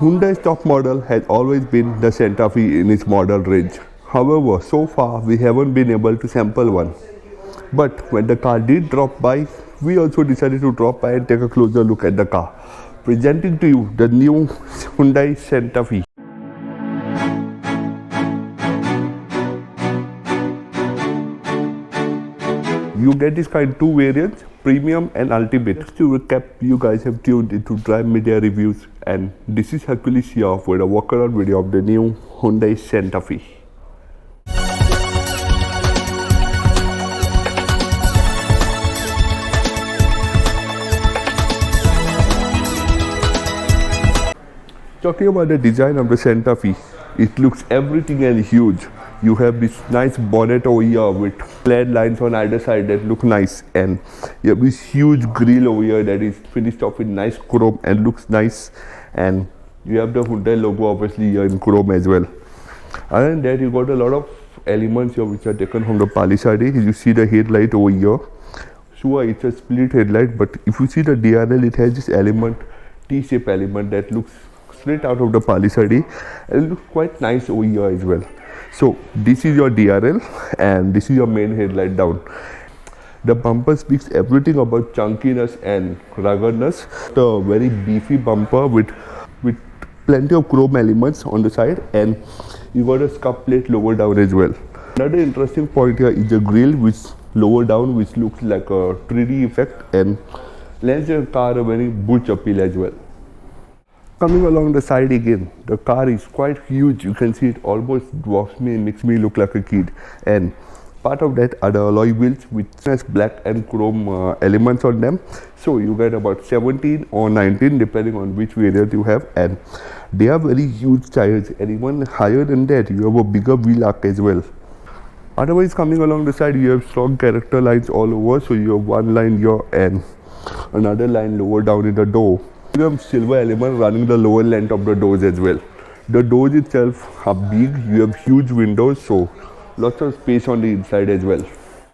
Hyundai's top model has always been the Santa Fe in its model range. However, so far we haven't been able to sample one. But when the car did drop by, we also decided to drop by and take a closer look at the car. Presenting to you the new Hyundai Santa Fe. You get this car in two variants, Premium and Ultimate. Just to recap, you guys have tuned into Drive Media Reviews, and this is Hercules here for a walk around video of the new Hyundai Santa Fe. Talking about the design of the Santa Fe, it looks everything and huge. You have this nice bonnet over here with flared lines on either side that look nice, and you have this huge grille over here that is finished off with nice chrome and looks nice, and you have the Hyundai logo obviously here in chrome as well. Other than that, you got a lot of elements here which are taken from the Palisade. You see the headlight over here. Sure, it's a split headlight, but if you see the DRL, it has this element, T-shape element that looks straight out of the Palisade, and it looks quite nice over here as well. So this is your DRL and this is your main headlight down. The bumper speaks everything about chunkiness and ruggedness. The very beefy bumper with plenty of chrome elements on the side, and you got a scuff plate lower down as well. Another interesting point here is the grille, which lower down, which looks like a 3D effect and lends the car a very butch appeal as well. Coming along the side again, the car is quite huge. You can see it almost dwarfs me and makes me look like a kid. And part of that are the alloy wheels with nice black and chrome elements on them. So you get about 17 or 19 depending on which variant you have. And they are very huge tires, and even higher than that, you have a bigger wheel arc as well. Otherwise, coming along the side, you have strong character lines all over. So you have one line here and another line lower down in the door. You have silver element running the lower length of the doors as well. The doors itself are big, you have huge windows, so lots of space on the inside as well.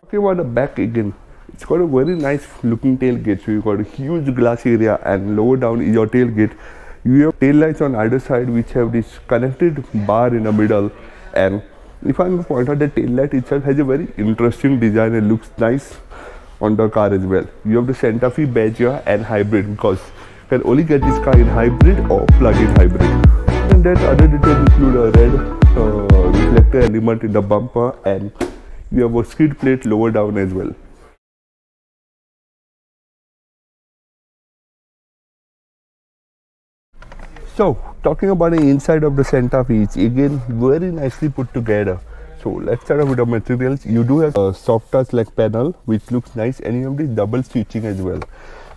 Talking about the back again, it's got a very nice looking tailgate. So you got a huge glass area, and lower down is your tailgate. You have tail lights on either side which have this connected bar in the middle, and if I may point out, the tail light itself has a very interesting design and looks nice on the car as well. You have the Santa Fe badge here and hybrid, because can only get this car in hybrid or plug-in hybrid. And that other details include a red reflector element in the bumper, and you have a skid plate lower down as well. So talking about the inside of the Santa Fe, it's again very nicely put together. So let's start off with the materials. You do have a soft touch like panel which looks nice, and you have this double stitching as well.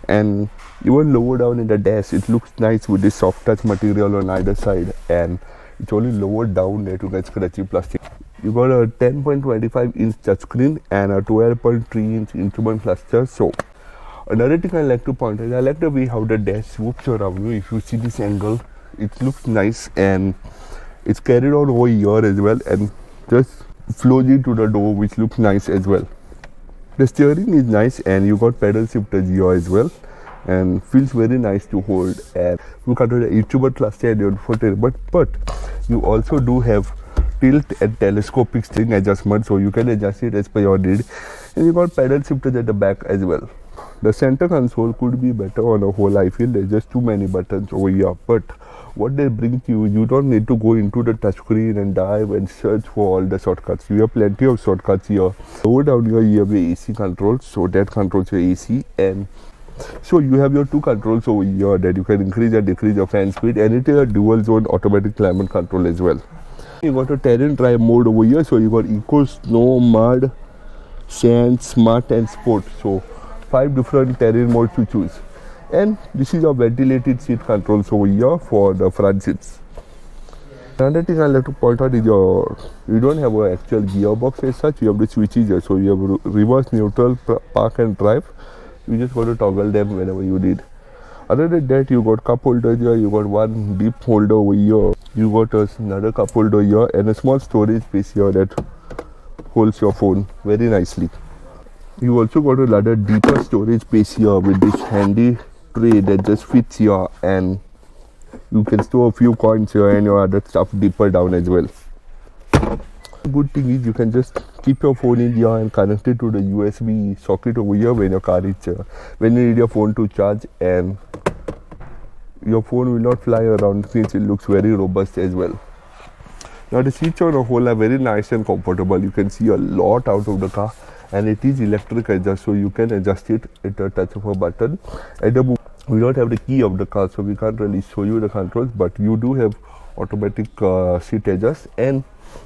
And even lower down in the dash, it looks nice with this soft touch material on either side, and it's only lower down there to get scratchy plastic. You got a 10.25 inch touchscreen and a 12.3 inch instrument cluster. So another thing I like to point out, I like the way how the dash swoops around you. If you see this angle, it looks nice, and it's carried on over here as well, and just flows into the door, which looks nice as well. The steering is nice, and you got pedal shifters here as well, and feels very nice to hold. And you control the instrument cluster and your foot, but you also do have tilt and telescopic steering adjustment, so you can adjust it as per your need. And you got pedal shifters at the back as well. The center console could be better on a whole. I feel there's just too many buttons over here, but what they bring to you, you don't need to go into the touchscreen and dive and search for all the shortcuts. You have plenty of shortcuts here. Lower down here, you have the AC controls, so that controls your AC, and so you have your two controls over here that you can increase and decrease your fan speed, and it is a dual zone automatic climate control as well. You got a terrain drive mode over here, so you got eco, snow, mud, sand, smart, and sport. So 5 different terrain modes to choose. And this is your ventilated seat controls over here for the front seats. Another thing I like to point out is you don't have an actual gearbox as such. You have the switches here, so you have reverse, neutral, park and drive. You just got to toggle them whenever you need. Other than that, you got cup holders here. You got one deep holder over here. You got another cup holder here, and a small storage space here that holds your phone very nicely. You also got another deeper storage space here with this handy tray that just fits here, and You can store a few coins here and your other stuff deeper down as well. Good thing is you can just keep your phone in here and connect it to the USB socket over here when your car is when you need your phone to charge, and your phone will not fly around since it looks very robust as well. Now the seats on the whole are very nice and comfortable. You can see a lot out of the car, and it is electric adjust, so you can adjust it at a touch of a button. At the moment we don't have the key of the car, so we can't really show you the controls, but you do have automatic seat adjust, and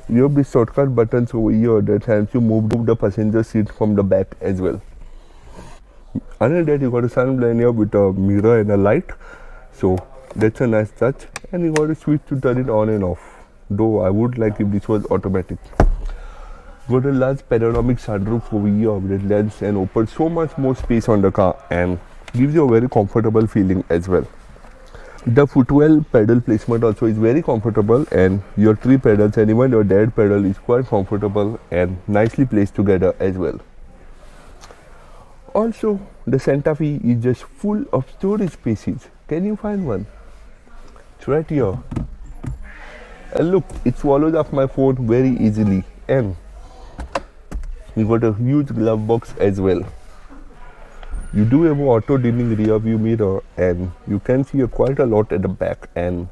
you have the shortcut buttons over here that helps you move the passenger seat from the back as well. Other than that, you got a sun blind here with a mirror and a light, so that's a nice touch, and you got a switch to turn it on and off, though I would like if this was automatic. Got a large panoramic sunroof over here that lets and opens so much more space on the car and gives you a very comfortable feeling as well. The footwell pedal placement also is very comfortable, and your 3 pedals and even your dead pedal is quite comfortable and nicely placed together as well. Also, the Santa Fe is just full of storage spaces. Can you find one? It's right here. And look, it swallows up my phone very easily, and you got a huge glove box as well. You do have an auto dimming rear view mirror, and you can see quite a lot at the back, and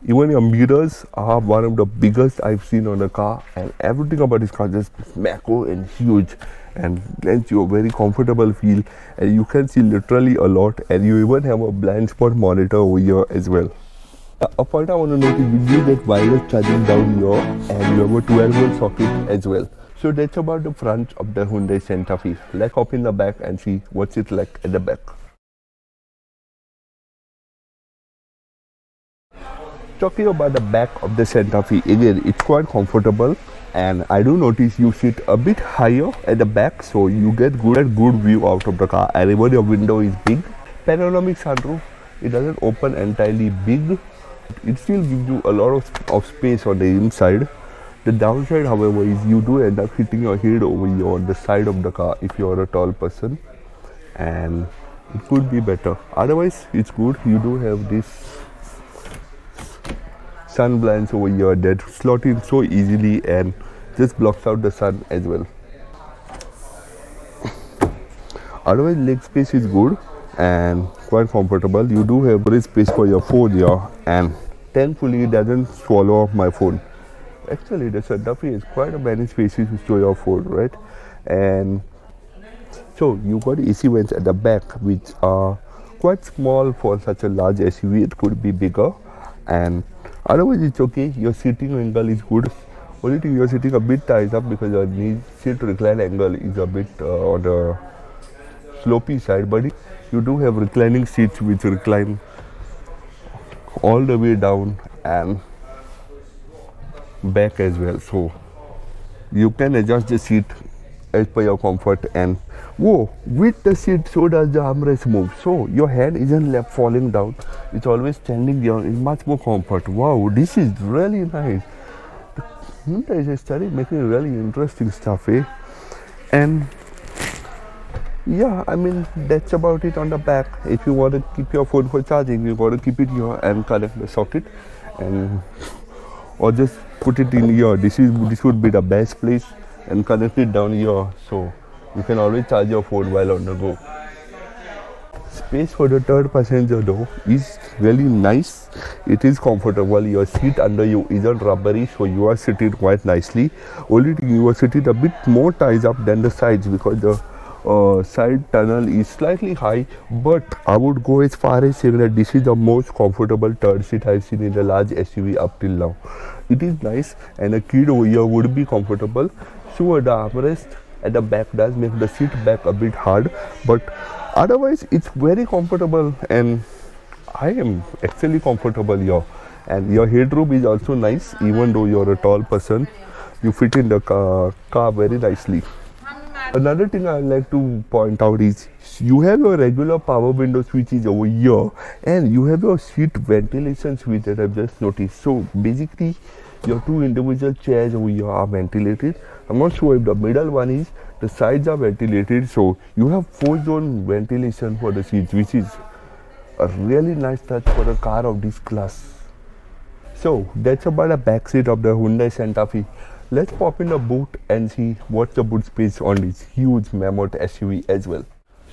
even your mirrors are one of the biggest I've seen on the car, and everything about this car is macro and huge and lends you a very comfortable feel, and you can see literally a lot, and you even have a blind spot monitor over here as well. A point I want to note is you do get wireless charging down here, and you have a 12-volt socket as well. So that's about the front of the Hyundai Santa Fe. Let's hop in the back and see what's it like at the back. Talking about the back of the Santa Fe, again, it's quite comfortable, and I do notice you sit a bit higher at the back, so you get good view out of the car, and even your window is big. Panoramic sunroof, it doesn't open entirely big. It still gives you a lot of space on the inside. The downside, however, is you do end up hitting your head over here on the side of the car if you're a tall person, and it could be better. Otherwise, it's good. You do have this sun blinds over here that slot in so easily and just blocks out the sun as well. Otherwise, leg space is good and quite comfortable. You do have great space for your phone here, and thankfully it doesn't swallow up my phone. Actually, the Santa Fe is quite a many spaces to store your phone, right? And so you got AC vents at the back, which are quite small for such a large SUV. It could be bigger, and otherwise it's okay. Your seating angle is good. Only thing, you're sitting a bit ties up because your knee seat recline angle is a bit on the slopey side, but you do have reclining seats which recline all the way down and back as well, so you can adjust the seat as per your comfort. And whoa, with the seat, so does the armrest move, so your head isn't left falling down. It's always standing there in much more comfort. Wow, this is really nice. Hyundai is started making really interesting stuff, eh? And yeah, I mean, that's about it on the back. If you want to keep your phone for charging, you got to keep it here and connect the socket, and or just put it in here. This would be the best place, and connect it down here, so you can always charge your phone while on the go. Space for the third passenger though is really nice. It is comfortable. Your seat under you isn't rubbery, so you are sitting quite nicely. Only thing, you are sitting a bit more ties up than the sides because the side tunnel is slightly high, but I would go as far as saying that this is the most comfortable third seat I've seen in a large SUV up till now. It is nice, and a kid over here would be comfortable. Sure, the armrest at the back does make the seat back a bit hard, but otherwise it's very comfortable, and I am actually comfortable here. And your headroom is also nice. Even though you're a tall person, you fit in the car very nicely. Another thing I like to point out is you have your regular power window switches over here, and you have your seat ventilation switch that I've just noticed. So basically your two individual chairs over here are ventilated. I'm not sure if the middle one is. The sides are ventilated, so you have 4-zone ventilation for the seats, which is A really nice touch for a car of this class. So that's about the back seat of the Hyundai Santa Fe. Let's pop in the boot and see what's the boot space on this huge mammoth SUV as well.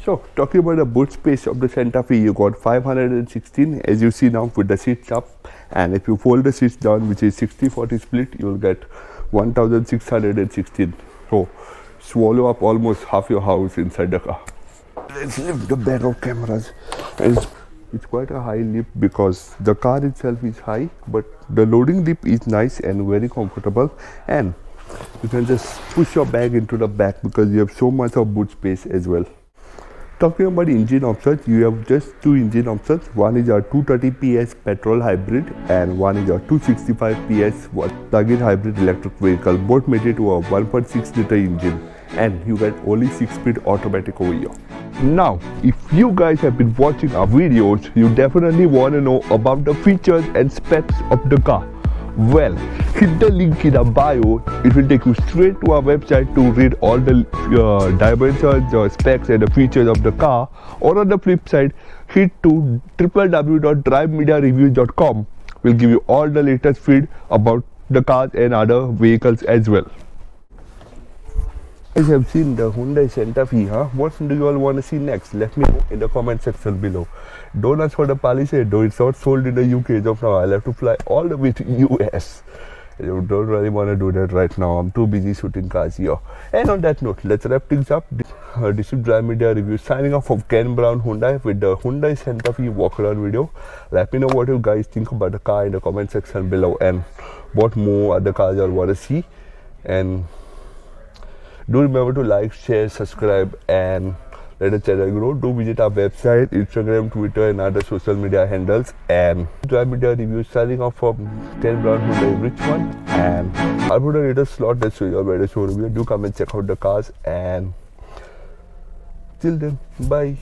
So talking about the boot space of the Santa Fe, you got 516 as you see now with the seats up, and if you fold the seats down, which is 60-40 split, you'll get 1616. So swallow up almost half your house inside the car. Let's lift the bed of cameras. And it's quite a high lift because the car itself is high, but the loading lift is nice and very comfortable, and you can just push your bag into the back because you have so much of boot space as well. Talking about engine options, you have just two engine options. One is a 230 PS petrol hybrid and one is a 265 PS plug-in hybrid electric vehicle, both mated to a 1.6 liter engine, and you get only 6-speed automatic over here. Now, if you guys have been watching our videos, you definitely want to know about the features and specs of the car. Well, hit the link in the bio. It will take you straight to our website to read all the dimensions, specs and the features of the car. Or on the flip side, hit to www.drivemediareviews.com. Will give you all the latest feed about the cars and other vehicles as well. You guys have seen the Hyundai Santa Fe, huh? What do you all want to see next? Let me know in the comment section below. Don't ask for the Palisade, though it's not sold in the UK as of now. I'll have to fly all the way to US. I don't really want to do that right now. I'm too busy shooting cars here. And on that note, let's wrap things up. This is Drive Media Review signing off of Ken Brown Hyundai with the Hyundai Santa Fe walk around video. Let me know what you guys think about the car in the comment section below and what more other cars you all want to see. And do remember to like, share, subscribe, and let the channel grow. Do visit our website, Instagram, Twitter, and other social media handles. And Drive Media Review signing off from Ken Brown Hyundai Richmond. And I'll put a later slot that show you a better show review. Do come and check out the cars. And till then, bye.